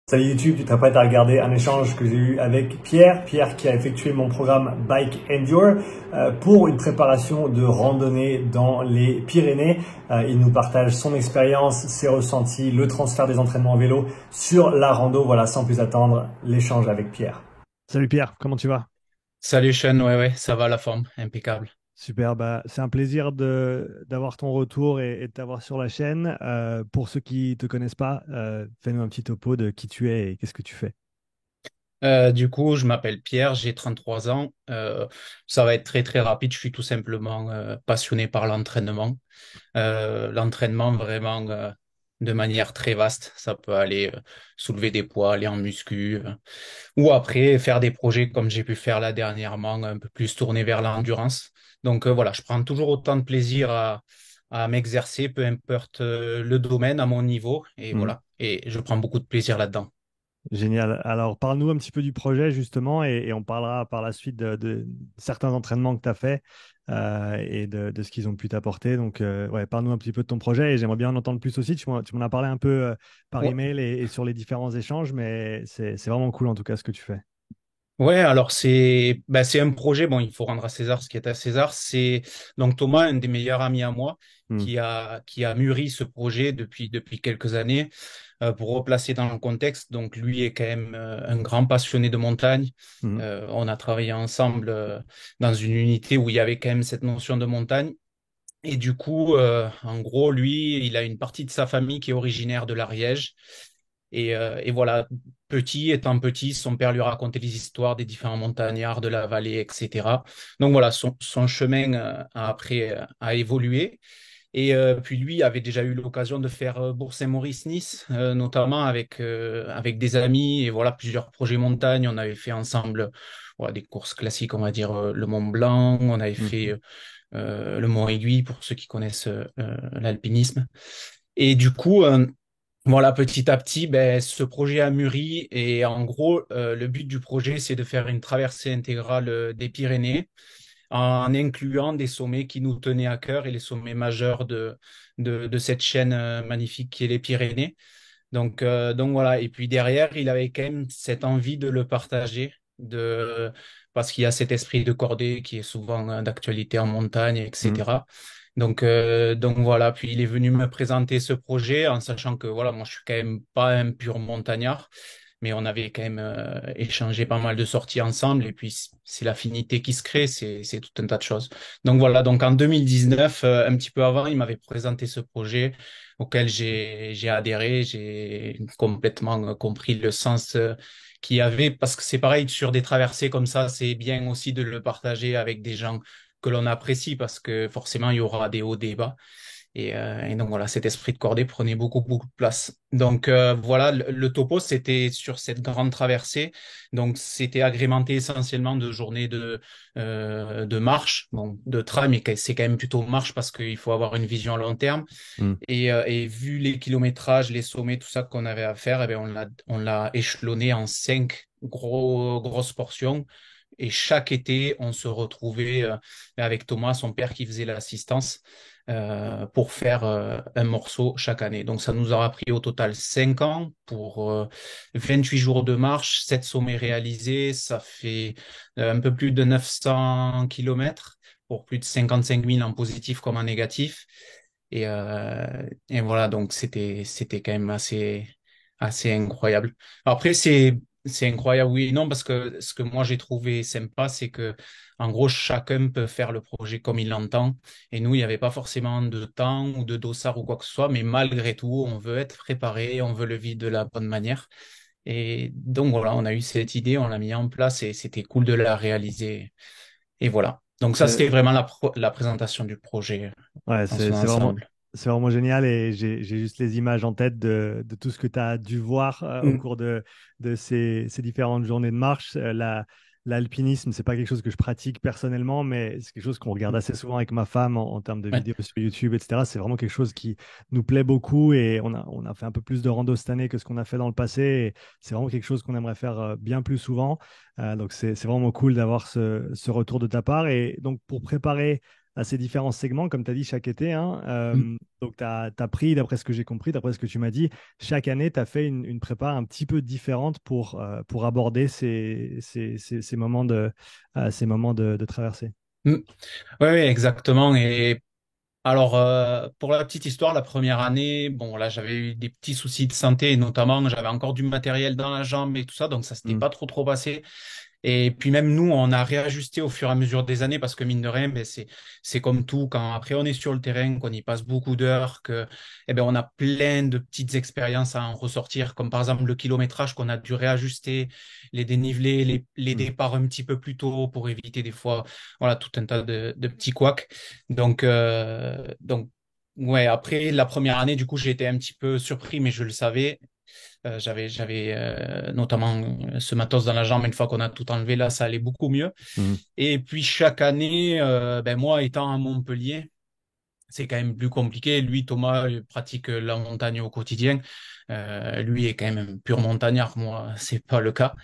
Salut YouTube, tu t'apprêtes à regarder un échange que j'ai eu avec Pierre. Pierre qui a effectué mon programme Bike Endure pour une préparation de randonnée dans les Pyrénées. Il nous partage son expérience, ses ressentis, le transfert des entraînements en vélo sur la rando. Voilà, sans plus attendre, l'échange avec Pierre. Salut Pierre, comment tu vas? Salut Sean, ouais, ça va la forme, impeccable. Super, bah, c'est un plaisir d'avoir ton retour et de t'avoir sur la chaîne. Pour ceux qui ne te connaissent pas, fais-nous un petit topo de qui tu es et qu'est-ce que tu fais. Du coup, je m'appelle Pierre, j'ai 33 ans. Ça va être très très rapide, je suis tout simplement passionné par l'entraînement. L'entraînement vraiment de manière très vaste. Ça peut aller soulever des poids, aller en muscu, ou après faire des projets comme j'ai pu faire là dernièrement, un peu plus tourné vers l'endurance. Donc voilà, je prends toujours autant de plaisir à m'exercer, peu importe le domaine à mon niveau. Et Hmm. voilà, et je prends beaucoup de plaisir là-dedans. Génial. Alors, parle-nous un petit peu du projet, justement, et on parlera par la suite de certains entraînements que tu as fait et de ce qu'ils ont pu t'apporter. Donc, ouais, parle-nous un petit peu de ton projet et j'aimerais bien en entendre plus aussi. Tu m'en as parlé un peu par Ouais. email et sur les différents échanges, mais c'est vraiment cool en tout cas ce que tu fais. Ouais, alors c'est un projet, bon, il faut rendre à César ce qui est à César. C'est donc Thomas, un des meilleurs amis à moi, Hmm. qui a mûri ce projet depuis quelques années. Pour replacer dans le contexte, donc lui est quand même un grand passionné de montagne. Hmm. On a travaillé ensemble dans une unité où il y avait quand même cette notion de montagne. Et du coup, en gros, lui, il a une partie de sa famille qui est originaire de l'Ariège. Et voilà, étant petit, son père lui racontait les histoires des différents montagnards de la vallée, etc. Donc voilà, son chemin a évolué. Et puis lui avait déjà eu l'occasion de faire Bourg-Saint-Maurice-Nice, notamment avec des amis et voilà plusieurs projets montagne. On avait fait ensemble voilà, des courses classiques, on va dire le Mont Blanc. On avait Hmm. fait le Mont Aiguille pour ceux qui connaissent l'alpinisme. Et du coup, voilà, petit à petit, ben, ce projet a mûri et en gros, le but du projet, c'est de faire une traversée intégrale des Pyrénées en incluant des sommets qui nous tenaient à cœur et les sommets majeurs de cette chaîne magnifique qui est les Pyrénées. Donc voilà, et puis derrière, il avait quand même cette envie de le partager, parce qu'il y a cet esprit de cordée qui est souvent d'actualité en montagne, Hmm. etc. Donc voilà, puis il est venu me présenter ce projet en sachant que voilà, moi je suis quand même pas un pur montagnard, mais on avait quand même échangé pas mal de sorties ensemble et puis c'est l'affinité qui se crée, c'est tout un tas de choses. Donc voilà, donc en 2019, un petit peu avant, il m'avait présenté ce projet auquel j'ai adhéré, j'ai complètement compris le sens qu'il y avait parce que c'est pareil sur des traversées comme ça, c'est bien aussi de le partager avec des gens que l'on apprécie parce que forcément il y aura des hauts, des bas. Et donc voilà, cet esprit de cordée prenait beaucoup de place. Donc voilà, le topo, c'était sur cette grande traversée. Donc c'était agrémenté essentiellement de journées de marche, bon, de trail, mais c'est quand même plutôt marche parce qu'il faut avoir une vision à long terme. Hmm. Et vu les kilométrages, les sommets, tout ça qu'on avait à faire, eh bien, on l'a échelonné en 5 grosses portions. Et chaque été, on se retrouvait avec Thomas, son père qui faisait l'assistance, pour faire un morceau chaque année. Donc ça nous aura pris au total 5 ans pour 28 jours de marche, 7 sommets réalisés. Ça fait un peu plus de 900 kilomètres pour plus de 55 000 en positif comme en négatif. Et voilà, donc c'était quand même assez incroyable. Après, c'est incroyable, oui et non, parce que ce que moi j'ai trouvé sympa, c'est que en gros, chacun peut faire le projet comme il l'entend. Et nous, il n'y avait pas forcément de temps ou de dossard ou quoi que ce soit, mais malgré tout, on veut être préparé, on veut le vivre de la bonne manière. Et donc voilà, on a eu cette idée, on l'a mis en place et c'était cool de la réaliser. Et voilà. Donc ça, c'était vraiment la présentation du projet Ouais, dans son ensemble. c'est vraiment génial et j'ai juste les images en tête de tout ce que tu as dû voir au Mm. cours de ces différentes journées de marche. L'alpinisme, c'est pas quelque chose que je pratique personnellement, mais c'est quelque chose qu'on regarde assez souvent avec ma femme en termes de Ouais. vidéos sur YouTube, etc. C'est vraiment quelque chose qui nous plaît beaucoup et on a fait un peu plus de rando cette année que ce qu'on a fait dans le passé. Et c'est vraiment quelque chose qu'on aimerait faire bien plus souvent. Donc c'est vraiment cool d'avoir ce retour de ta part. Et donc pour préparer à ces différents segments, comme tu as dit, chaque été, hein. Mm. Donc, tu as pris, d'après ce que j'ai compris, d'après ce que tu m'as dit, chaque année, tu as fait une prépa un petit peu différente pour aborder ces moments de traversée. Mm. Oui, exactement. Et alors, pour la petite histoire, la première année, bon, là, j'avais eu des petits soucis de santé, et notamment, j'avais encore du matériel dans la jambe et tout ça, donc ça s'était Mm. pas trop passé. Et puis même nous, on a réajusté au fur et à mesure des années parce que mine de rien, ben, c'est comme tout, quand après on est sur le terrain, qu'on y passe beaucoup d'heures, que eh ben, on a plein de petites expériences à en ressortir, comme par exemple le kilométrage qu'on a dû réajuster, les dénivelés, les Mm. départs un petit peu plus tôt pour éviter des fois, voilà, tout un tas de petits couacs. Donc ouais, après la première année, du coup, j'ai été un petit peu surpris, mais je le savais. J'avais notamment ce matos dans la jambe. Une fois qu'on a tout enlevé, là, ça allait beaucoup mieux. Mm. Et puis chaque année, ben moi étant à Montpellier, c'est quand même plus compliqué. Lui, Thomas, il pratique la montagne au quotidien. Lui est quand même un pur montagnard. Moi, c'est pas le cas.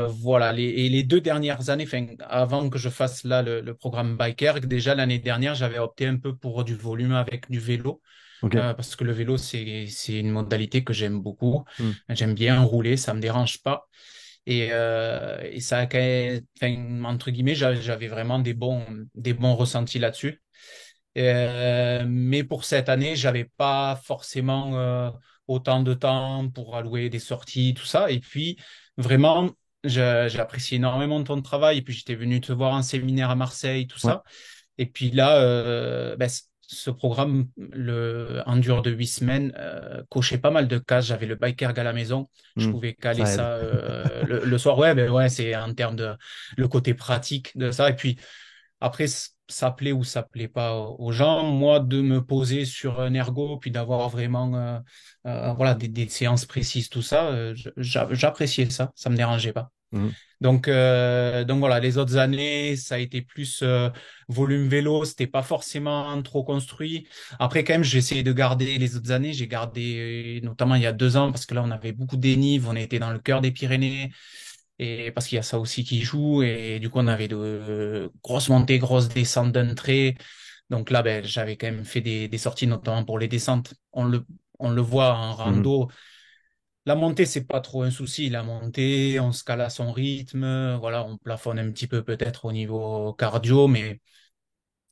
Voilà, et les 2 dernières années, enfin, avant que je fasse là le programme Biker, déjà l'année dernière, j'avais opté un peu pour du volume avec du vélo. Ok. Parce que le vélo, c'est une modalité que j'aime beaucoup. Mm. J'aime bien rouler, ça me dérange pas. Et ça a quand même, enfin, entre guillemets, j'avais vraiment des bons ressentis là-dessus. Mais pour cette année, j'avais pas forcément autant de temps pour allouer des sorties, tout ça. Et puis, vraiment, j'ai apprécié énormément ton travail. Et puis, j'étais venu te voir en séminaire à Marseille, tout Ouais. ça. Et puis là, ben, ce programme, le Endure de 8 semaines, cochait pas mal de cases. J'avais le bike erg à la maison. Je Mm. pouvais caler Ça aide. ça le soir. Ouais, ben ouais, c'est en termes de le côté pratique de ça. Et puis après, ça plaît ou ça plaît pas aux gens. Moi, de me poser sur un ergo, puis d'avoir vraiment voilà, des séances précises, tout ça, j'appréciais ça. Ça me dérangeait pas. Mm. Donc voilà, les autres années, ça a été plus volume vélo, c'était pas forcément trop construit. Après, quand même, j'ai essayé de garder les autres années. J'ai gardé, notamment il y a 2 ans, parce que là, on avait beaucoup de dénives, on était dans le cœur des Pyrénées, et parce qu'il y a ça aussi qui joue, et du coup, on avait de grosses montées, grosses descentes d'un trait. Donc là, ben, j'avais quand même fait des sorties, notamment pour les descentes. On le voit en Mm. rando. La montée, c'est pas trop un souci. La montée, on se cale à son rythme. Voilà, on plafonne un petit peu peut-être au niveau cardio, mais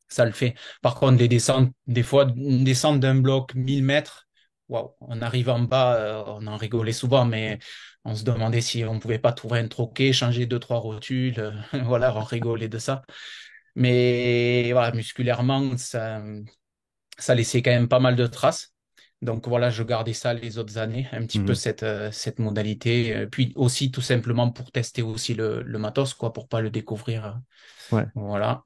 ça le fait. Par contre, les descentes, des fois, une descente d'un bloc 1000 mètres, waouh, on arrive en bas, on en rigolait souvent, mais on se demandait si on pouvait pas trouver un troquet, changer deux, trois rotules. Voilà, on rigolait de ça. Mais voilà, musculairement, ça laissait quand même pas mal de traces. Donc voilà, je gardais ça les autres années, un petit peu Mm. cette modalité. Puis aussi tout simplement pour tester aussi le matos, quoi, pour pas le découvrir. Ouais. Voilà.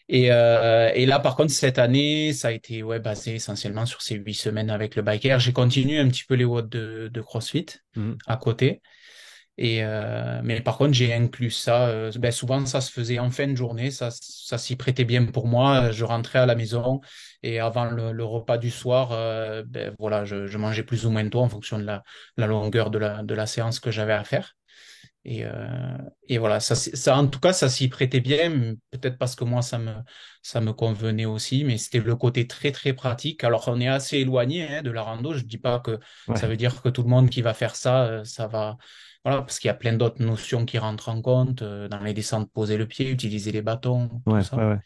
Et là, par contre, cette année, ça a été ouais, basé essentiellement sur ces 8 semaines avec le biker. J'ai continué un petit peu les watts de CrossFit Mm. à côté. Mais par contre, j'ai inclus ça. Ben, souvent, ça se faisait en fin de journée. Ça s'y prêtait bien pour moi. Je rentrais à la maison et avant le repas du soir, ben, voilà, je mangeais plus ou moins tôt en fonction de la longueur de la séance que j'avais à faire. Et voilà, ça, en tout cas, ça s'y prêtait bien. Peut-être parce que moi, ça me convenait aussi, mais c'était le côté très, très pratique. Alors, on est assez éloigné hein, de la rando. Je dis pas que ça Ouais. veut dire que tout le monde qui va faire ça, ça va. Voilà, parce qu'il y a plein d'autres notions qui rentrent en compte, dans les descentes, poser le pied, utiliser les bâtons, tout Ouais. Ouais. ça. Ouais.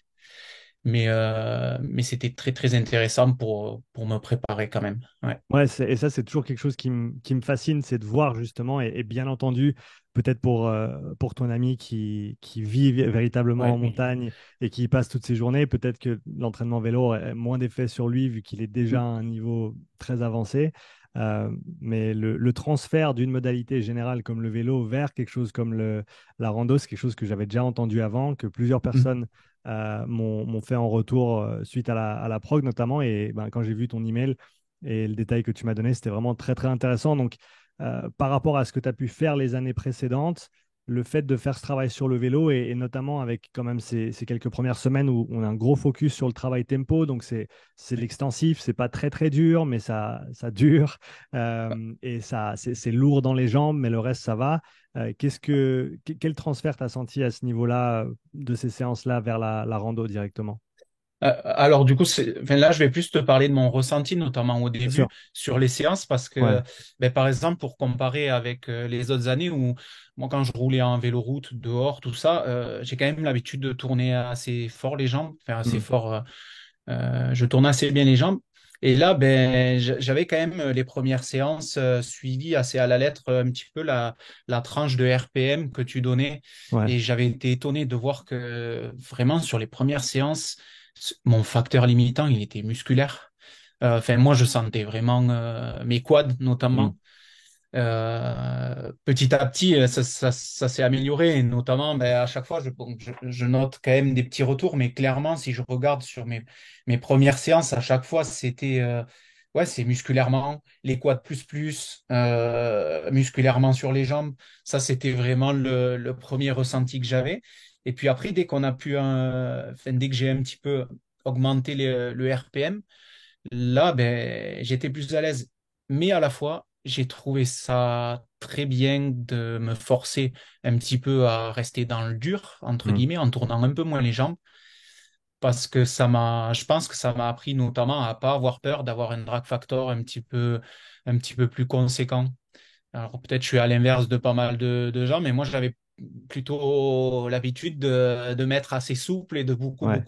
Mais c'était très, très intéressant pour me préparer quand même. Ouais. Ouais, et ça, c'est toujours quelque chose qui me fascine, c'est de voir justement, et bien entendu, peut-être pour ton ami qui vit véritablement en Ouais. montagne et qui y passe toutes ses journées, peut-être que l'entraînement vélo aurait moins d'effet sur lui vu qu'il est déjà à un niveau très avancé. Mais le transfert d'une modalité générale comme le vélo vers quelque chose comme la rando, c'est quelque chose que j'avais déjà entendu avant, que plusieurs Mm. personnes m'ont fait en retour suite à la prog notamment. Et ben, quand j'ai vu ton email, et le détail que tu m'as donné, c'était vraiment très, très intéressant. Donc, par rapport à ce que tu as pu faire les années précédentes, le fait de faire ce travail sur le vélo et notamment avec quand même ces quelques premières semaines où on a un gros focus sur le travail tempo, donc c'est de l'extensif, c'est pas très très dur, mais ça dure et c'est lourd dans les jambes, mais le reste ça va. Quel transfert t'as senti à ce niveau-là de ces séances-là vers la rando directement? Alors du coup, enfin, là, je vais plus te parler de mon ressenti, notamment au Bien sûr. début, sur les séances, parce Ouais. que, ben, par exemple, pour comparer avec les autres années où, moi, quand je roulais en véloroute, dehors, tout ça, j'ai quand même l'habitude de tourner assez fort les jambes, enfin assez Mm. fort, je tourne assez bien les jambes. Et là, ben, j'avais quand même les premières séances suivies assez à la lettre, un petit peu la tranche de RPM que tu donnais. Ouais. Et j'avais été étonné de voir que vraiment sur les premières séances, mon facteur limitant, il était musculaire. Enfin, moi, je sentais vraiment mes quads, Mm. notamment. Petit à petit, ça s'est amélioré. Et notamment, ben, à chaque fois, bon, je note quand même des petits retours. Mais clairement, si je regarde sur mes premières séances, à chaque fois, c'était ouais, c'est musculairement, les quads musculairement sur les jambes. Ça, c'était vraiment le premier ressenti que j'avais. Et puis après, enfin, dès que j'ai un petit peu augmenté le RPM, là, ben, j'étais plus à l'aise. Mais à la fois, j'ai trouvé ça très bien de me forcer un petit peu à rester dans le dur, entre Mm. guillemets, en tournant un peu moins les jambes, parce que je pense que ça m'a appris notamment à pas avoir peur d'avoir un drag factor un petit peu plus conséquent. Alors peut-être je suis à l'inverse de pas mal de gens, mais moi j'avais plutôt l'habitude de m'être assez souple et Ouais.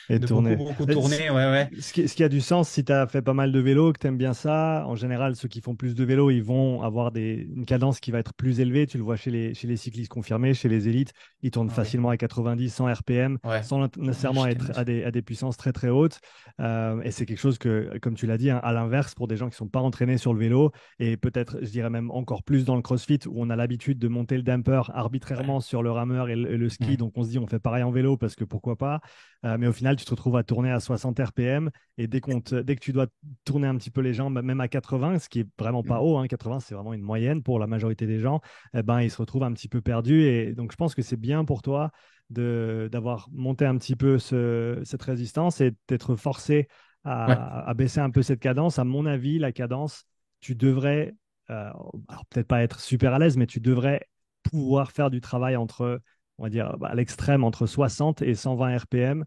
Et tourner. beaucoup tourner. Ouais, ouais. Ce qui a du sens, si tu as fait pas mal de vélo, que tu aimes bien ça, en général, ceux qui font plus de vélo, ils vont avoir une cadence qui va être plus élevée. Tu le vois chez les cyclistes confirmés, chez les élites, ils tournent Ouais, facilement à 90, 100 RPM, ouais. sans Ouais, nécessairement être à des puissances très très hautes. Et c'est quelque chose que, comme tu l'as dit, hein, à l'inverse, pour des gens qui sont pas entraînés sur le vélo, et peut-être, je dirais même encore plus dans le CrossFit, où on a l'habitude de monter le damper ouais. arbitrairement sur le rameur et le ski, Mm. donc on se dit on fait pareil en vélo parce que pourquoi pas. Mais au final, tu te retrouves à tourner à 60 RPM et dès que tu dois tourner un petit peu les jambes, même à 80, ce qui est vraiment pas Mm. haut, hein, 80 c'est vraiment une moyenne pour la majorité des gens, eh ben, ils se retrouvent un petit peu perdus. Et donc, je pense que c'est bien pour toi d'avoir monté un petit peu cette résistance et d'être forcé Ouais. à baisser un peu cette cadence. À mon avis, la cadence, tu devrais, alors peut-être pas être super à l'aise, mais tu devrais pouvoir faire du travail entre on va dire, à l'extrême entre 60 et 120 RPM.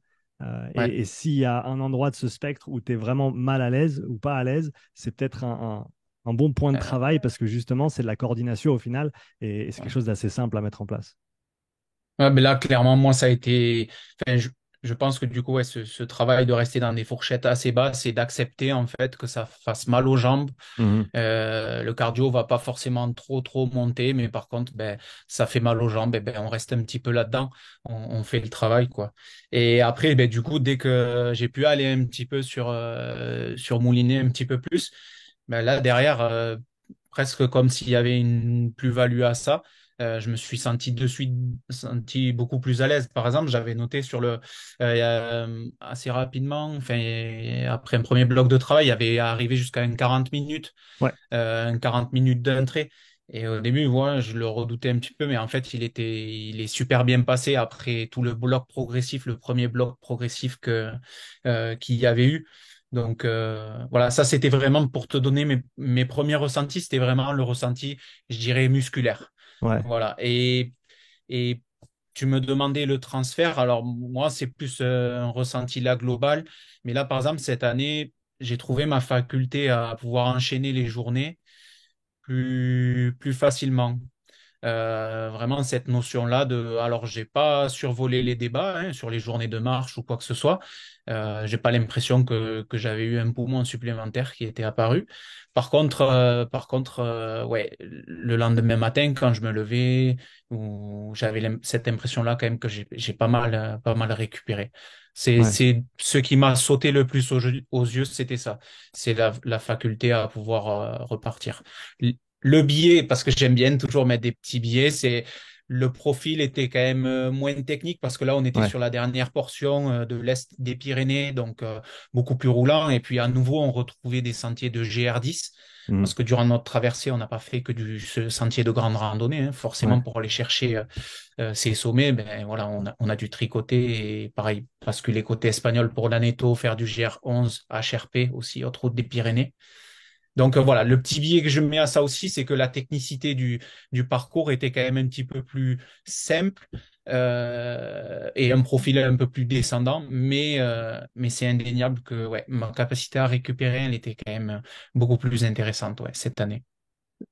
Ouais. Et s'il y a un endroit de ce spectre où tu es vraiment mal à l'aise ou pas à l'aise, c'est peut-être un bon point de Euh, travail parce que justement, c'est de la coordination au final et c'est quelque ouais. chose d'assez simple à mettre en place. Ouais, mais là, clairement, moi, ça a été. Enfin, je pense que du coup, ouais, ce travail de rester dans des fourchettes assez basses, c'est d'accepter en fait que ça fasse mal aux jambes. Mhm. Le cardio va pas forcément trop monter, mais par contre, ben, ça fait mal aux jambes, et ben, on reste un petit peu là-dedans, on fait le travail, quoi. Et après, ben, du coup, dès que j'ai pu aller un petit peu sur mouliner un petit peu plus, ben, là, derrière, presque comme s'il y avait une plus-value à ça. Je me suis senti de suite senti beaucoup plus à l'aise. Par exemple, j'avais noté assez rapidement, enfin, après un premier bloc de travail, il y avait arrivé jusqu'à un 40 minutes Ouais, 40 minutes d'entrée. Et au début, voilà, je le redoutais un petit peu, mais en fait, il est super bien passé après tout le bloc progressif, le premier bloc progressif qu'il y avait eu. Donc voilà, ça c'était vraiment pour te donner mes premiers ressentis, c'était vraiment le ressenti, je dirais, musculaire. ouais, Voilà. Et tu me demandais le transfert. Alors moi, c'est plus un ressenti là global. Mais là, par exemple, cette année, j'ai trouvé ma faculté à pouvoir enchaîner les journées plus facilement. Vraiment cette notion-là de, alors j'ai pas survolé les débats hein, sur les journées de marche ou quoi que ce soit. J'ai pas l'impression que j'avais eu un poumon supplémentaire qui était apparu. Par contre, ouais, le lendemain matin quand je me levais, où j'avais cette impression-là quand même que j'ai pas mal récupéré. ouais, C'est ce qui m'a sauté le plus aux yeux, c'était ça. C'est la faculté à pouvoir repartir. Le billet, parce que j'aime bien toujours mettre des petits billets, c'est le profil était quand même moins technique parce que là on était ouais, sur la dernière portion de l'est des Pyrénées, donc beaucoup plus roulant. Et puis à nouveau on retrouvait des sentiers de GR10. Mhm. parce que durant notre traversée, on n'a pas fait que ce sentier de grande randonnée, hein. Ouais. Forcément, pour aller chercher ces sommets, ben voilà, on a dû tricoter et pareil, basculer côté espagnol pour l'Aneto, faire du GR11, HRP aussi, haute route des Pyrénées. Donc voilà, le petit biais que je mets à ça aussi, c'est que la technicité du parcours était quand même un petit peu plus simple et un profil un peu plus descendant, mais c'est indéniable que ouais, ma capacité à récupérer, elle était quand même beaucoup plus intéressante ouais, cette année.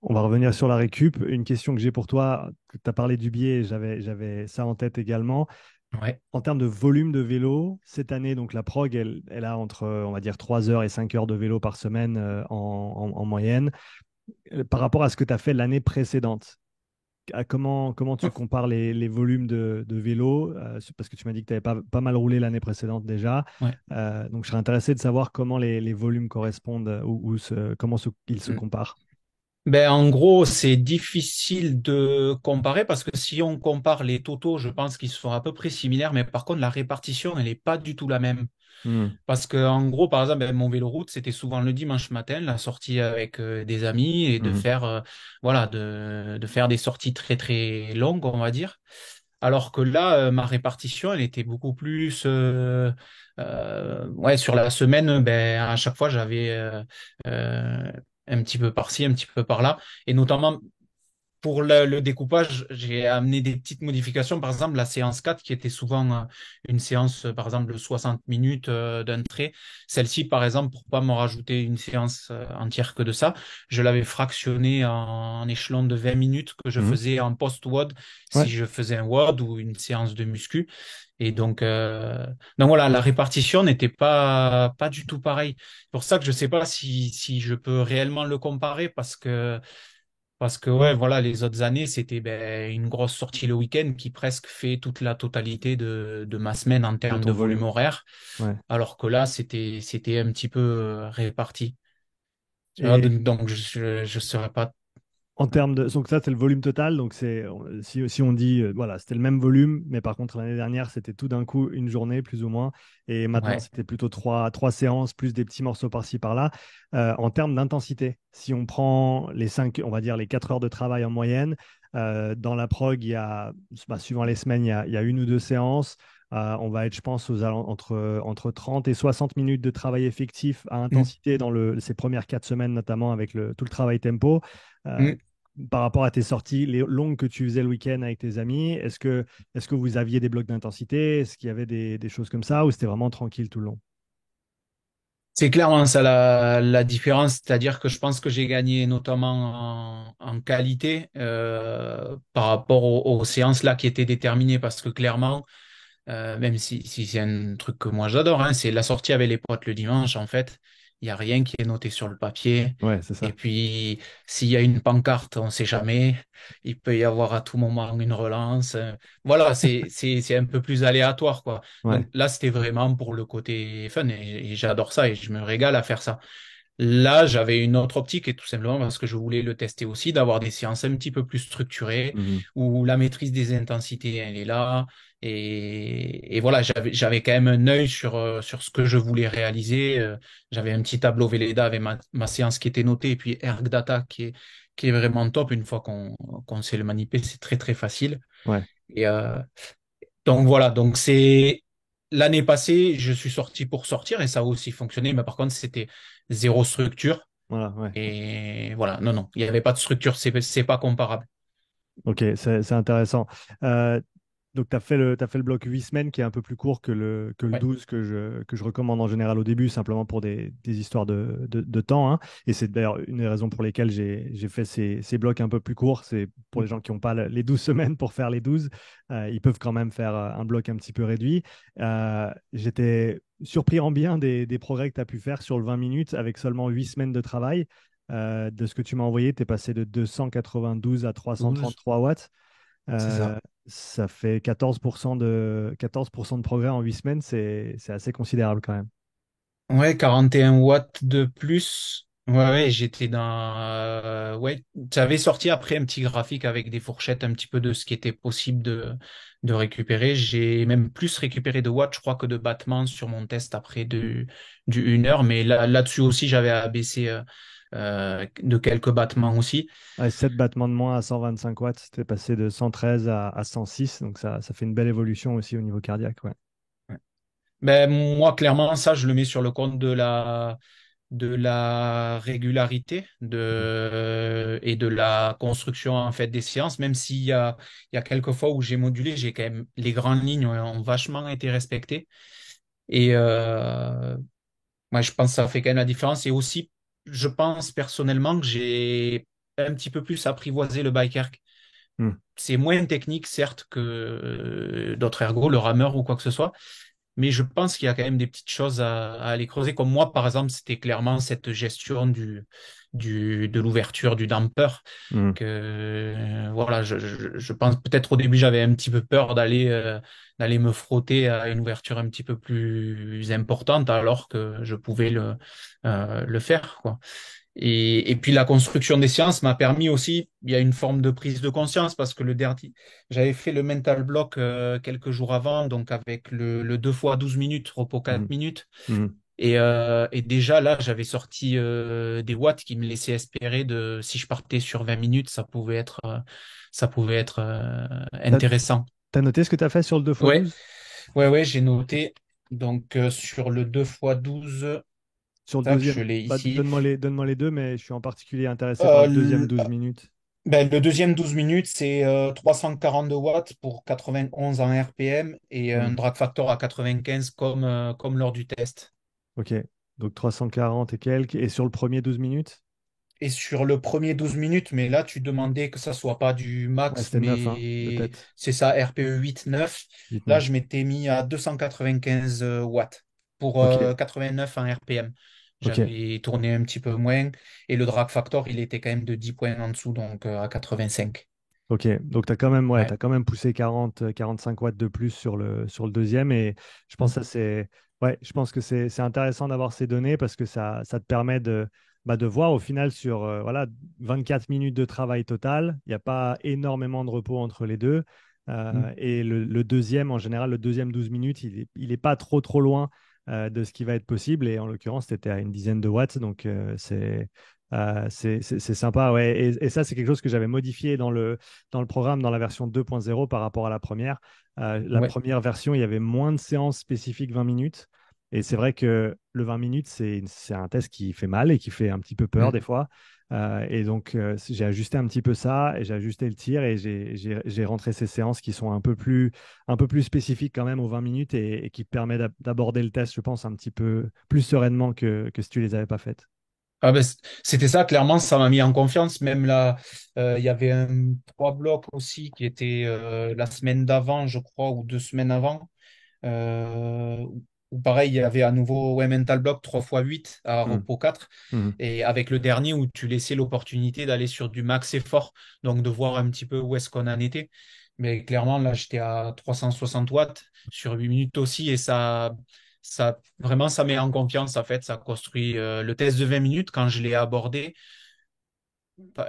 On va revenir sur la récup. Une question que j'ai pour toi, tu as parlé du biais, j'avais ça en tête également. Ouais. En termes de volume de vélo, cette année, donc la prog, elle a entre, on va dire, 3 heures et 5 heures de vélo par semaine en moyenne. Par rapport à ce que tu as fait l'année précédente, comment tu compares les volumes de vélo? Parce que tu m'as dit que tu avais pas mal roulé l'année précédente déjà. Ouais. Donc, je serais intéressé de savoir comment les volumes correspondent comment ils se Mm. comparent. Ben, en gros, c'est difficile de comparer parce que si on compare les totaux, je pense qu'ils sont à peu près similaires, mais par contre, la répartition, elle n'est pas du tout la même. Hmm. Parce que, en gros, par exemple, ben, mon vélo route, c'était souvent le dimanche matin, la sortie avec des amis et de Mhm. faire, voilà, de faire des sorties très, très longues, on va dire. Alors que là, ma répartition, elle était beaucoup plus, ouais, sur la semaine, ben, à chaque fois, j'avais euh, un petit peu par-ci, un petit peu par-là. Et notamment, pour le découpage, j'ai amené des petites modifications. Par exemple, la séance 4, qui était souvent une séance, par exemple, de 60 minutes d'un trait. Celle-ci, par exemple, pour pas me rajouter une séance entière que de ça, je l'avais fractionnée en échelon de 20 minutes que je Mhm. faisais en post-WOD si Ouais. je faisais un WOD ou une séance de muscu. Et donc voilà, la répartition n'était pas du tout pareille. C'est pour ça que je sais pas si je peux réellement le comparer parce que ouais, voilà, les autres années, c'était ben, une grosse sortie le week-end qui presque fait toute la totalité de ma semaine en De termes de ton volume volume. horaire, Ouais. alors que là, c'était un petit peu réparti. Tu vois, Et donc je serais pas. en termes de. Donc, ça, c'est le volume total. Donc, si on dit, voilà, c'était le même volume, mais par contre, l'année dernière, c'était tout d'un coup une journée, plus ou moins. Et maintenant, Ouais. c'était plutôt trois séances, plus des petits morceaux par-ci, par-là. En termes d'intensité, si on prend on va dire les 4 heures de travail en moyenne, dans la prog, suivant les semaines, il y a une ou deux séances. On va être, je pense, entre 30 et 60 minutes de travail effectif à Mm, intensité dans ces premières 4 semaines, notamment avec tout le travail tempo. Euh, mm. Par rapport à tes sorties les longues que tu faisais le week-end avec tes amis, est-ce que vous aviez des blocs d'intensité? Est-ce qu'il y avait des choses comme ça ou c'était vraiment tranquille tout le long? C'est clairement ça la différence, c'est-à-dire que je pense que j'ai gagné notamment en qualité par rapport aux séances là qui étaient déterminées parce que clairement, même si c'est un truc que moi j'adore, hein, c'est la sortie avec les potes le dimanche, en fait. Il n'y a rien qui est noté sur le papier. Ouais, c'est Et ça. puis, s'il y a une pancarte, on ne sait jamais. Il peut y avoir à tout moment une relance. Voilà, c'est un peu plus aléatoire, quoi. Ouais. Donc là, c'était vraiment pour le côté fun et j'adore ça et je me régale à faire ça. Là, j'avais une autre optique et tout simplement parce que je voulais le tester aussi, d'avoir des séances un petit peu plus structurées Mhm. où la maîtrise des intensités, elle est là. Et voilà, j'avais quand même un œil sur ce que je voulais réaliser. J'avais un petit tableau Velleda avec ma séance qui était notée et puis ErgData qui est vraiment top. Une fois qu'on sait le manipuler, c'est très très facile. Ouais. Et donc voilà, donc c'est l'année passée, je suis sorti pour sortir et ça a aussi fonctionné, mais par contre, c'était zéro structure. Voilà, ouais. Et voilà, non, non, il n'y avait pas de structure, c'est pas comparable. Ok, c'est intéressant. Euh, donc, t'as fait le bloc 8 semaines qui est un peu plus court que le Ouais. 12 que je recommande en général au début, simplement pour des histoires de temps, hein. Et c'est d'ailleurs une des raisons pour lesquelles j'ai fait ces blocs un peu plus courts. C'est pour les gens qui n'ont pas les 12 semaines pour faire les 12. Ils peuvent quand même faire un bloc un petit peu réduit. J'étais surpris en bien des progrès que tu as pu faire sur le 20 minutes avec seulement 8 semaines de travail. De ce que tu m'as envoyé, tu es passé de 292 à 12, 333 watts. c'est Euh, ça. Ça fait 14% de progrès en 8 semaines, c'est assez considérable quand même. Ouais, 41 watts de plus. Ouais, ouais, j'étais dans. Ouais, j'avais sorti après un petit graphique avec des fourchettes un petit peu de ce qui était possible de récupérer. J'ai même plus récupéré de watts, je crois, que de battements sur mon test après du 1 heure. Mais là, là-dessus aussi, j'avais abaissé de quelques battements aussi. Ouais, 7 battements de moins à 125 watts, c'était passé de 113 à 106, donc ça fait une belle évolution aussi au niveau cardiaque. Ouais. Ben, moi, clairement, ça, je le mets sur le compte de la régularité et de la construction en fait des séances, même il y a quelques fois où j'ai modulé, j'ai quand même les grandes lignes ont vachement été respectées. Et moi, je pense que ça fait quand même la différence. Et aussi, je pense personnellement que j'ai un petit peu plus apprivoisé le bike erg. Hmm. C'est moins technique, certes, que d'autres ergos, le rameur ou quoi que ce soit. Mais je pense qu'il y a quand même des petites choses à aller creuser. Comme moi, par exemple, c'était clairement cette gestion de l'ouverture du damper Hmm. que, voilà, je pense peut-être au début, j'avais un petit peu peur d'aller me frotter à une ouverture un petit peu plus importante alors que je pouvais le faire, quoi. Et puis la construction des séances m'a permis aussi, il y a une forme de prise de conscience parce que le dernier, j'avais fait le mental block quelques jours avant, donc avec le 2 fois 12 minutes, repos Hmm. 4 minutes. Hmm. Et déjà là, j'avais sorti des watts qui me laissaient espérer de si je partais sur 20 minutes, ça pouvait être T'as, intéressant. t'as noté ce que tu as fait sur le 2 Ouais, x 12? ouais, j'ai noté. Donc sur le 2 fois 12, Sur le tac, je deuxième, l'ai bah, ici. donne-moi les deux, mais je suis en particulier intéressé par Euh, le deuxième l- 12 minutes. Ben, le deuxième 12 minutes, c'est 342 watts pour 91 en RPM et un Hmm. drag factor à 95 comme lors du test. Ok, donc 340 et quelques. Et sur le premier 12 minutes? Et sur le premier 12 minutes, mais là, tu demandais que ça soit pas du Ouais, max, c'était 9 hein, de mais tête. c'est ça, RPE 8-9. 8, Là, 9. je m'étais mis à 295 watts pour Ok, 89 en RPM. ok. J'avais tourné un petit peu moins et le drag factor, il était quand même de 10 points en dessous, donc à 85. Ok, donc tu as quand même, ouais, Ouais. t'as quand même poussé 40, 45 watts de plus sur le deuxième. Et je pense que ça, ouais, je pense que c'est intéressant d'avoir ces données parce que ça te permet de voir au final sur voilà, 24 minutes de travail total. Il n'y a pas énormément de repos entre les deux. Et le deuxième, en général, le deuxième 12 minutes, il est pas trop loin de ce qui va être possible. Et en l'occurrence, tu étais à une dizaine de watts. Donc, c'est sympa. Ouais. Et ça, c'est quelque chose que j'avais modifié dans le programme, dans la version 2.0 par rapport à la première. La Ouais. première version, il y avait moins de séances spécifiques 20 minutes. Et c'est vrai que le 20 minutes, c'est un test qui fait mal et qui fait un petit peu peur Mm. des fois. Et donc, j'ai ajusté un petit peu ça et j'ai ajusté le tir et j'ai rentré ces séances qui sont un peu plus spécifiques quand même aux 20 minutes et qui permettent d'aborder le test, je pense, un petit peu plus sereinement que si tu les avais pas faites. Ah ben, c'était ça, clairement, ça m'a mis en confiance. Même là, il y avait un 3 blocs aussi qui était la semaine d'avant, je crois, ou 2 semaines avant. Où pareil, il y avait à nouveau ouais, Mental Block 3 x 8 à Mhm. repos 4. Mhm. Et avec le dernier où tu laissais l'opportunité d'aller sur du max effort, donc de voir un petit peu où est-ce qu'on en était. Mais clairement, là, j'étais à 360 watts sur 8 minutes aussi. Et vraiment, ça met en confiance, en fait. Ça construit le test de 20 minutes. Quand je l'ai abordé,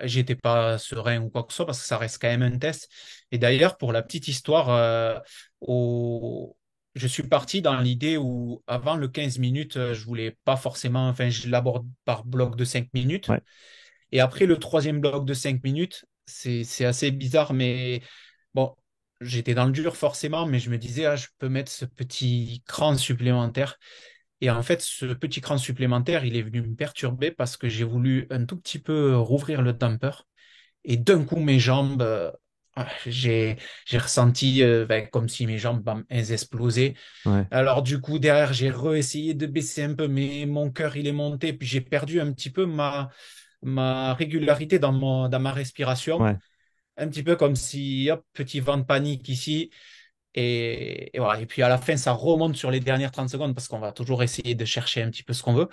j'étais pas serein ou quoi que ce soit parce que ça reste quand même un test. Et d'ailleurs, pour la petite histoire, au... je suis parti dans l'idée où avant le 15 minutes, je voulais pas forcément, enfin, je l'aborde par bloc de 5 minutes. Ouais, Et après le troisième bloc de 5 minutes, c'est assez bizarre, mais bon, j'étais dans le dur forcément, mais je me disais, ah, je peux mettre ce petit cran supplémentaire. Et en fait, ce petit cran supplémentaire, il est venu me perturber parce que j'ai voulu un tout petit peu rouvrir le damper. Et d'un coup, mes jambes, j'ai ressenti ben, comme si mes jambes, bam, elles explosaient. ouais, Alors du coup, derrière, j'ai réessayé de baisser un peu, mais mon cœur, il est monté. Puis j'ai perdu un petit peu ma régularité dans ma respiration. ouais, Un petit peu comme si, hop, petit vent de panique ici. Et voilà. Et puis à la fin, ça remonte sur les dernières 30 secondes parce qu'on va toujours essayer de chercher un petit peu ce qu'on veut.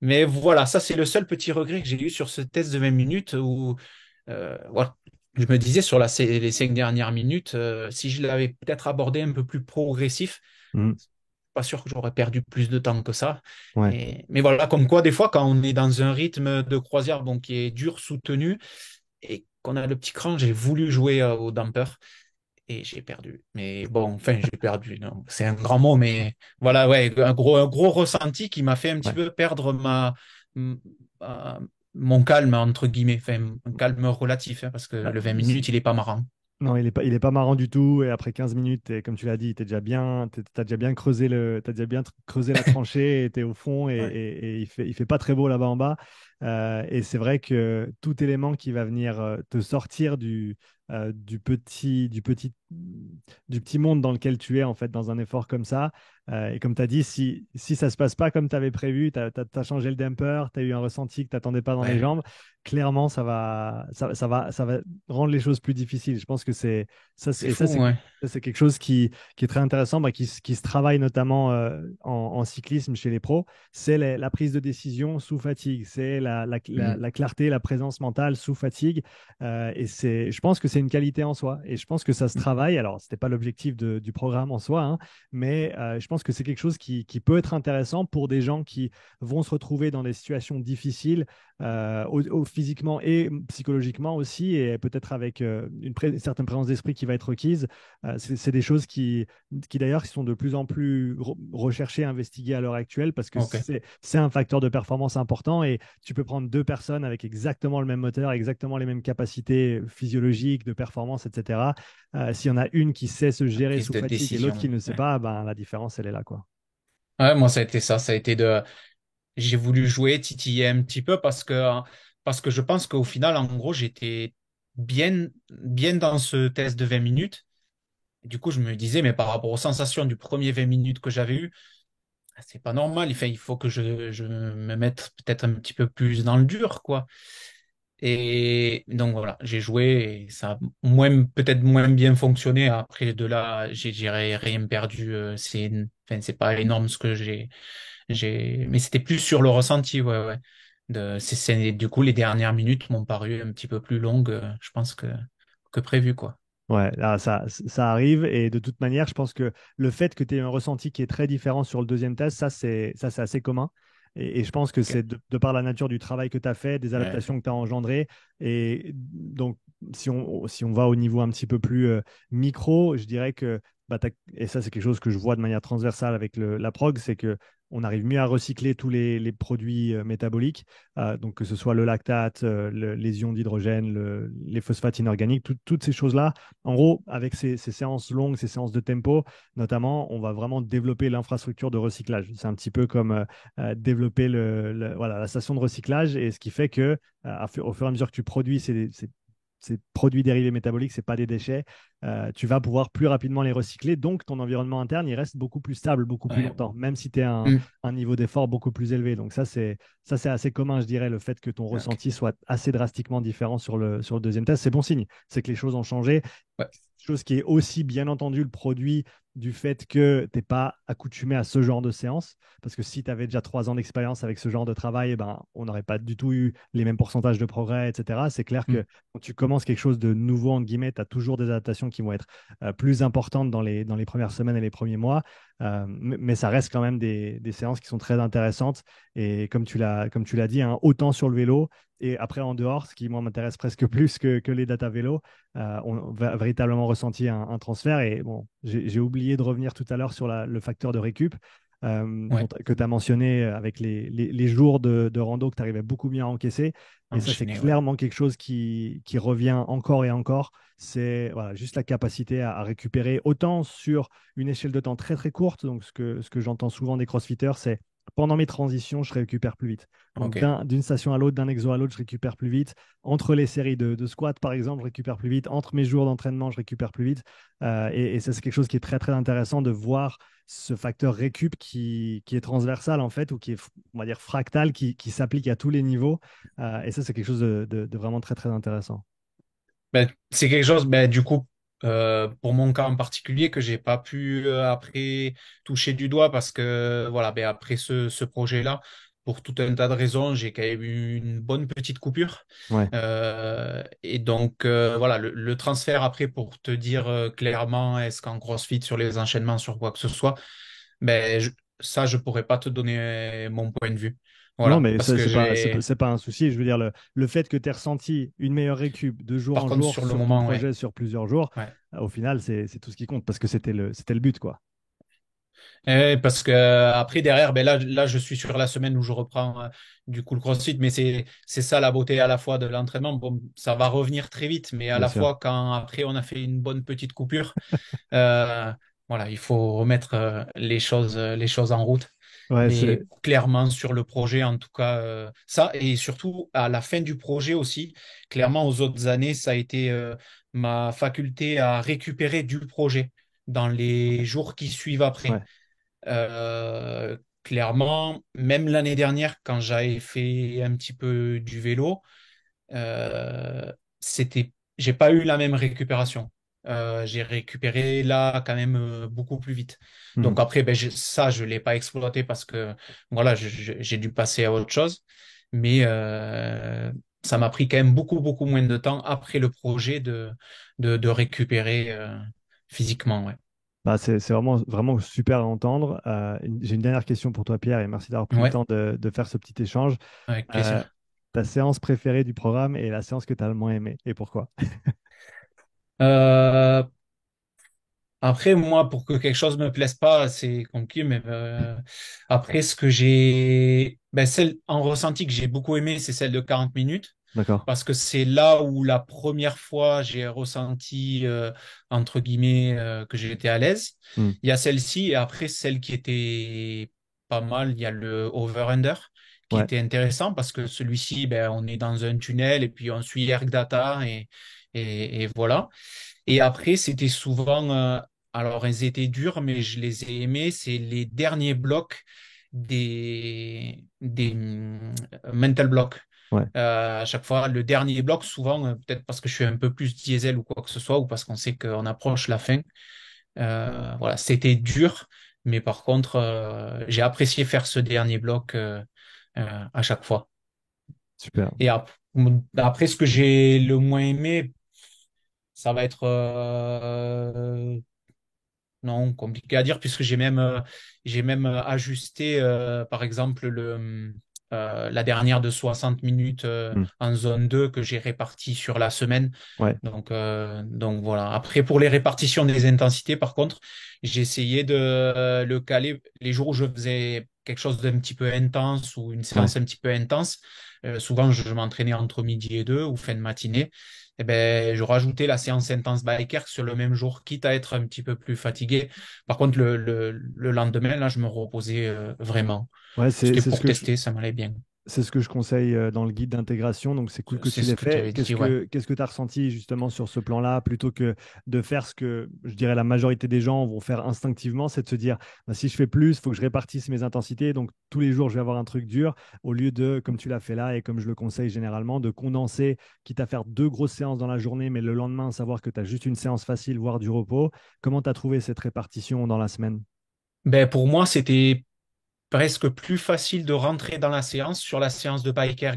Mais voilà, ça, c'est le seul petit regret que j'ai eu sur ce test de 20 minutes où voilà, je me disais sur les 5 dernières minutes, si je l'avais peut-être abordé un peu plus progressif, mhm. pas sûr que j'aurais perdu plus de temps que ça. Ouais, Mais voilà, comme quoi, des fois, quand on est dans un rythme de croisière bon, qui est dur, soutenu, et qu'on a le petit cran, j'ai voulu jouer au damper et j'ai perdu. Mais bon, enfin, j'ai perdu. Non, c'est un grand mot, mais voilà, ouais, un gros ressenti qui m'a fait un petit ouais. peu perdre mon calme, entre guillemets, enfin, un calme relatif, hein, parce que Bah, le 20 minutes, il est pas marrant. non, il est pas marrant du tout. Et après 15 minutes, comme tu l'as dit, t'as déjà bien creusé t'as déjà bien creusé la tranchée et t'es au fond Ouais. et il fait pas très beau là-bas en bas. Et c'est vrai que tout élément qui va venir te sortir du petit monde dans lequel tu es, en fait, dans un effort comme ça. Et comme tu as dit, si ça se passe pas comme tu avais prévu, tu as changé le damper, tu as eu un ressenti que tu n'attendais pas dans les Ouais. jambes, clairement, ça va rendre les choses plus difficiles. Je pense que C'est fou, ouais. ça, c'est quelque chose qui est très intéressant, bah, qui se travaille notamment en cyclisme chez les pros. C'est la prise de décision sous fatigue, c'est Mm. la clarté, la présence mentale sous fatigue. Je pense que c'est une qualité en soi. Et je pense que ça se travaille. Alors, ce n'était pas l'objectif du programme en soi, hein, mais je pense que c'est quelque chose qui peut être intéressant pour des gens qui vont se retrouver dans des situations difficiles physiquement et psychologiquement aussi, et peut-être avec une certaine présence d'esprit qui va être requise. C'est des choses qui d'ailleurs sont de plus en plus recherchées, investiguées à l'heure actuelle, parce que Ok. c'est un facteur de performance important, et tu peux prendre deux personnes avec exactement le même moteur, exactement les mêmes capacités physiologiques, de performance, etc. S'il y en a une qui sait se La gérer prise sous de fatigue et l'autre décision. qui ne sait Ouais. pas, ben, la différence, elle est là, quoi. Ouais, moi, ça a été ça. Ça a été de. J'ai voulu jouer, titiller un petit peu parce que je pense qu'au final, en gros, j'étais bien dans ce test de 20 minutes. Du coup, je me disais, mais par rapport aux sensations du premier 20 minutes que j'avais eu, c'est pas normal. Enfin, il faut que je me mette peut-être un petit peu plus dans le dur, quoi. Et donc voilà, j'ai joué et ça a peut-être moins bien fonctionné. Après, de là, j'ai rien perdu. Enfin, c'est pas énorme ce que mais c'était plus sur le ressenti, ouais, ouais. Du coup, les dernières minutes m'ont paru un petit peu plus longues, je pense que prévu, quoi. Ouais, là, ça arrive. Et de toute manière, je pense que le fait que tu aies un ressenti qui est très différent sur le deuxième test, ça, c'est assez commun. Et je pense que Ok. c'est de par la nature du travail que tu as fait, des Ouais. adaptations que tu as engendrées. Et donc, si on va au niveau un petit peu plus micro, je dirais que, bah, et ça, c'est quelque chose que je vois de manière transversale avec la prog, c'est que on arrive mieux à recycler tous les produits métaboliques, donc que ce soit le lactate, les ions d'hydrogène, les phosphates inorganiques, toutes ces choses-là. En gros, avec ces séances longues, ces séances de tempo, notamment, on va vraiment développer l'infrastructure de recyclage. C'est un petit peu comme développer voilà, la station de recyclage, et ce qui fait que au fur et à mesure que tu produis ces produits dérivés métaboliques, c'est pas des déchets, tu vas pouvoir plus rapidement les recycler, donc ton environnement interne, il reste beaucoup plus stable, beaucoup plus Ouais. longtemps, même si tu as Hmm. un niveau d'effort beaucoup plus élevé. Donc ça, c'est assez commun, je dirais, le fait que ton Ok. ressenti soit assez drastiquement différent sur le deuxième test. C'est bon signe, c'est que les choses ont changé. Ouais. Chose qui est aussi, bien entendu, le produit du fait que tu n'es pas accoutumé à ce genre de séance. Parce que si tu avais déjà 3 ans d'expérience avec ce genre de travail, eh ben, on n'aurait pas du tout eu les mêmes pourcentages de progrès, etc. C'est clair Hmm. que quand tu commences quelque chose de nouveau, entre guillemets, tu as toujours des adaptations qui vont être plus importantes dans les premières semaines et les premiers mois. Mais ça reste quand même des séances qui sont très intéressantes. Et comme tu l'as dit, hein, autant sur le vélo et après en dehors, ce qui moi m'intéresse presque plus que les data vélo, on va véritablement ressenti un transfert. Et bon, j'ai oublié de revenir tout à l'heure sur le facteur de récup Ouais. que tu as mentionné avec les jours de rando que tu arrivais beaucoup mieux à encaisser. Et ça, c'est Enchaîner, ouais. clairement quelque chose qui revient encore et encore. C'est voilà, juste la capacité à récupérer autant sur une échelle de temps très très courte. Donc, ce que j'entends souvent des crossfitters, c'est pendant mes transitions, je récupère plus vite. Donc, Ok. d'une station à l'autre, d'un exo à l'autre, je récupère plus vite. Entre les séries de squats, par exemple, je récupère plus vite. Entre mes jours d'entraînement, je récupère plus vite. Et ça, c'est quelque chose qui est très, très intéressant de voir ce facteur récup qui est transversal, en fait, ou qui est, on va dire, fractal, qui s'applique à tous les niveaux. Et ça, c'est quelque chose de vraiment très, très intéressant. Ben, c'est quelque chose, ben, du coup, pour mon cas en particulier, que j'ai pas pu après toucher du doigt parce que, voilà, ben, après ce projet-là, pour tout un tas de raisons, j'ai quand même eu une bonne petite coupure. Ouais. Et donc, voilà, le transfert après, pour te dire clairement, est-ce qu'en CrossFit, sur les enchaînements, sur quoi que ce soit, ben, ça, je pourrais pas te donner mon point de vue. Non, Voilà, mais parce que c'est pas un souci. Je veux dire, le fait que tu aies ressenti une meilleure récup de jour par en contre, jour sur le sur ton moment, ouais. projet sur plusieurs jours, Ouais. au final, c'est tout ce qui compte parce que c'était le but, quoi. Parce que après derrière, ben là, je suis sur la semaine où je reprends du coup le CrossFit, mais c'est ça la beauté à la fois de l'entraînement. Bon, ça va revenir très vite, mais à Bien la sûr. fois quand après on a fait une bonne petite coupure, euh, voilà, il faut remettre les choses en route. Ouais, Mais c'est clairement sur le projet, en tout cas, ça et surtout à la fin du projet aussi, clairement aux autres années, ça a été ma faculté à récupérer du projet dans les jours qui suivent après. ouais, Clairement, même l'année dernière, quand j'avais fait un petit peu du vélo, j'ai pas eu la même récupération. J'ai récupéré là quand même beaucoup plus vite. mhm. Donc après, ben, ça, je l'ai pas exploité parce que voilà, j'ai dû passer à autre chose. Mais ça m'a pris quand même beaucoup moins de temps après le projet de récupérer physiquement. Ouais. Bah, c'est vraiment, vraiment super à entendre. J'ai une dernière question pour toi, Pierre, et merci d'avoir pris le Ouais, temps de faire ce petit échange. avec Euh, plaisir. Ta séance préférée du programme et la séance que tu as le moins aimée, et pourquoi? Euh, Après, moi, pour que quelque chose me plaise pas, c'est compliqué, mais après, ce que celle en ressenti que j'ai beaucoup aimé, c'est celle de 40 minutes, D'accord. parce que c'est là où la première fois j'ai ressenti, entre guillemets, que j'étais à l'aise. Hmm. Il y a celle-ci, et après, celle qui était pas mal, il y a le over-under, qui Ouais, était intéressant, parce que celui-ci, ben, on est dans un tunnel, et puis on suit Ergdata, et voilà. Et après, c'était souvent, alors ils étaient durs, mais je les ai aimés, c'est les derniers blocs des mental blocks. ouais. À chaque fois, le dernier bloc, souvent, peut-être parce que je suis un peu plus diesel ou quoi que ce soit, ou parce qu'on sait qu'on approche la fin. Voilà, c'était dur, mais par contre, j'ai apprécié faire ce dernier bloc à chaque fois. Super. Et après, ce que j'ai le moins aimé, ça va être non, compliqué à dire puisque j'ai même ajusté par exemple la dernière de 60 minutes Hmm. en zone 2 que j'ai répartie sur la semaine. Ouais, Donc voilà. Après pour les répartitions des intensités par contre, j'ai essayé de le caler les jours où je faisais quelque chose d'un petit peu intense ou une ouais. séance un petit peu intense. Souvent je m'entraînais entre midi et deux ou fin de matinée eh ben, je rajoutais la séance intense biker sur le même jour, quitte à être un petit peu plus fatigué. Par contre, le lendemain, là, je me reposais vraiment. Ouais, C'était pour tester, ça m'allait bien. c'est ce que je conseille dans le guide d'intégration, donc c'est cool que C'est tu ce l'aies que tu fait. avais dit, ouais. Qu'est-ce que tu as ressenti justement sur ce plan-là, plutôt que de faire ce que je dirais la majorité des gens vont faire instinctivement, c'est de se dire bah, si je fais plus, il faut que je répartisse mes intensités, donc tous les jours je vais avoir un truc dur, au lieu de, comme tu l'as fait là et comme je le conseille généralement, de condenser, quitte à faire deux grosses séances dans la journée, mais le lendemain savoir que tu as juste une séance facile, voire du repos. Comment tu as trouvé cette répartition dans la semaine? Ben, pour moi, c'était presque plus facile de rentrer dans la séance sur la séance de biker.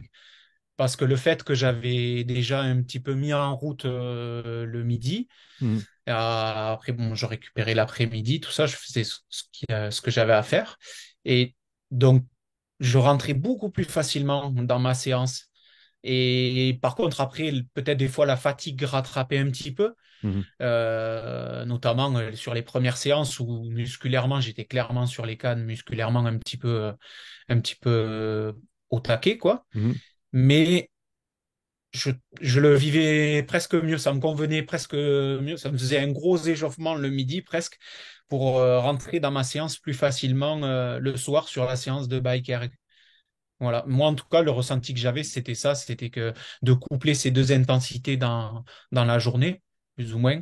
Parce que le fait que j'avais déjà un petit peu mis en route le midi, Mhm. après, bon, je récupérais l'après-midi, tout ça, je faisais ce que j'avais à faire. Et donc, je rentrais beaucoup plus facilement dans ma séance. Et par contre, après, peut-être des fois, la fatigue rattrapait un petit peu, Mhm. notamment sur les premières séances où musculairement, j'étais clairement sur les cannes, musculairement un petit peu au taquet, quoi. Mhm. Mais je, je le vivais presque mieux, ça me convenait presque mieux, ça me faisait un gros échauffement le midi presque pour rentrer dans ma séance plus facilement le soir sur la séance de bike erg. Voilà. Moi, en tout cas, le ressenti que j'avais, c'était ça, c'était que de coupler ces deux intensités dans la journée, plus ou moins,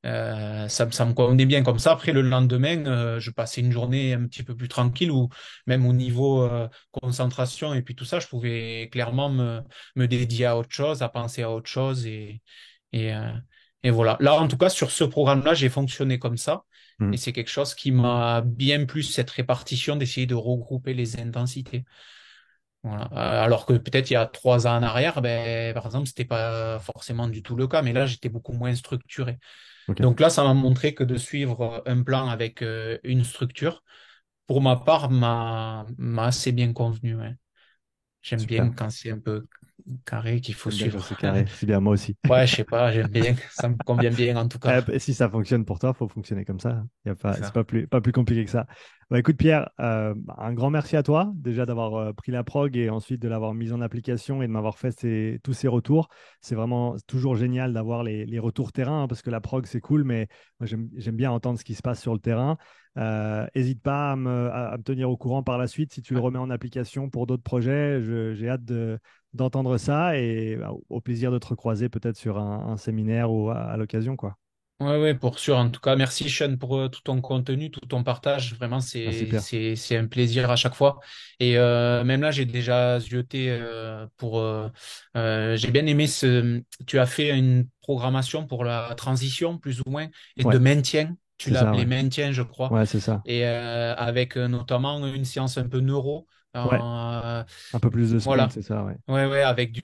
ça me convenait bien comme ça. Après, le lendemain, je passais une journée un petit peu plus tranquille ou même au niveau concentration et puis tout ça, je pouvais clairement me dédier à autre chose, à penser à autre chose et, euh, et voilà. Là, en tout cas, sur ce programme-là, j'ai fonctionné comme ça. Et Mhm. c'est quelque chose qui m'a bien plu, cette répartition, d'essayer de regrouper les intensités. Voilà. Alors que peut-être il y a 3 ans en arrière, ben, par exemple, c'était pas forcément du tout le cas, mais là, j'étais beaucoup moins structuré. Ok, Donc là, ça m'a montré que de suivre un plan avec une structure, pour ma part, m'a assez bien convenu. Ouais. J'aime bien super. quand c'est un peu. carré qu'il faut J'aime bien quand suivre. c'est carré. C'est bien, moi aussi. Ouais, je sais pas, j'aime bien. Ça me convient bien en tout cas. Et si ça fonctionne pour toi, faut fonctionner comme ça. Y a pas, C'est c'est ça. pas plus compliqué que ça. Bah, écoute, Pierre, un grand merci à toi, déjà d'avoir pris la prog et ensuite de l'avoir mise en application et de m'avoir fait tous ces retours. C'est vraiment toujours génial d'avoir les retours terrain, hein, parce que la prog, c'est cool, mais moi, j'aime bien entendre ce qui se passe sur le terrain. Hésite pas à me tenir au courant par la suite si tu le Ouais. remets en application pour d'autres projets. J'ai hâte d'entendre ça et bah, au plaisir de te recroiser peut-être sur un séminaire ou à l'occasion, quoi. Ouais, ouais, pour sûr. En tout cas, merci Sean pour tout ton contenu, tout ton partage. Vraiment, Merci Pierre. c'est un plaisir à chaque fois. Et même là, j'ai déjà zioté j'ai bien aimé tu as fait une programmation pour la transition, plus ou moins, et de Ouais, maintien. Tu c'est l'as ça, appelé ouais. maintien, je crois. Ouais, c'est ça. Et avec notamment une séance un peu neuro. Ouais, un peu plus de sprint, Voilà. c'est ça, ouais. Ouais, ouais, avec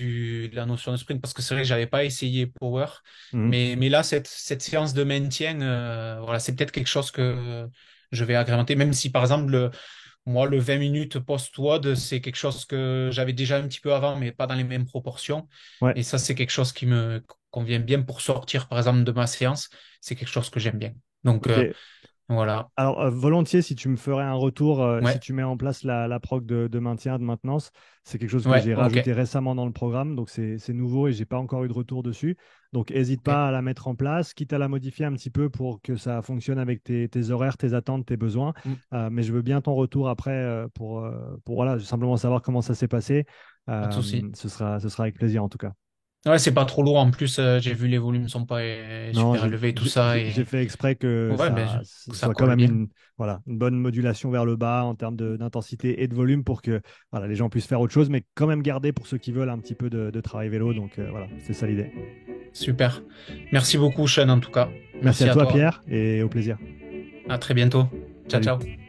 la notion de sprint, parce que c'est vrai que j'avais pas essayé Power, Mhm. mais là, cette séance de maintien, voilà, c'est peut-être quelque chose que je vais agrémenter, même si par exemple, moi, le 20 minutes post-WOD, c'est quelque chose que j'avais déjà un petit peu avant, mais pas dans les mêmes proportions. Ouais, Et ça, c'est quelque chose qui me convient bien pour sortir, par exemple, de ma séance. C'est quelque chose que j'aime bien. Donc, ok. voilà. Alors, volontiers, si tu me ferais un retour, si Ouais, tu mets en place la prog de maintien, de maintenance, c'est quelque chose que ouais, j'ai ok, rajouté récemment dans le programme, donc c'est nouveau et j'ai pas encore eu de retour dessus. Donc, n'hésite ok. pas à la mettre en place, quitte à la modifier un petit peu pour que ça fonctionne avec tes horaires, tes attentes, tes besoins. Mm, Mais je veux bien ton retour après pour voilà, simplement savoir comment ça s'est passé. pas de souci. Ce sera avec plaisir en tout cas. Ouais, c'est pas trop lourd en plus. J'ai vu les volumes sont pas Non, super élevés, tout ça. j'ai Et fait exprès que ouais, ben, ce ça soit quand colle même bien. voilà, une bonne modulation vers le bas en termes d'intensité et de volume pour que voilà, les gens puissent faire autre chose, mais quand même garder pour ceux qui veulent un petit peu de travail vélo. Donc voilà, c'est ça l'idée. Super. Merci beaucoup, Sean, en tout cas. Merci à Merci à toi, toi. Pierre, et au plaisir. À très bientôt. Ciao, Salut. ciao.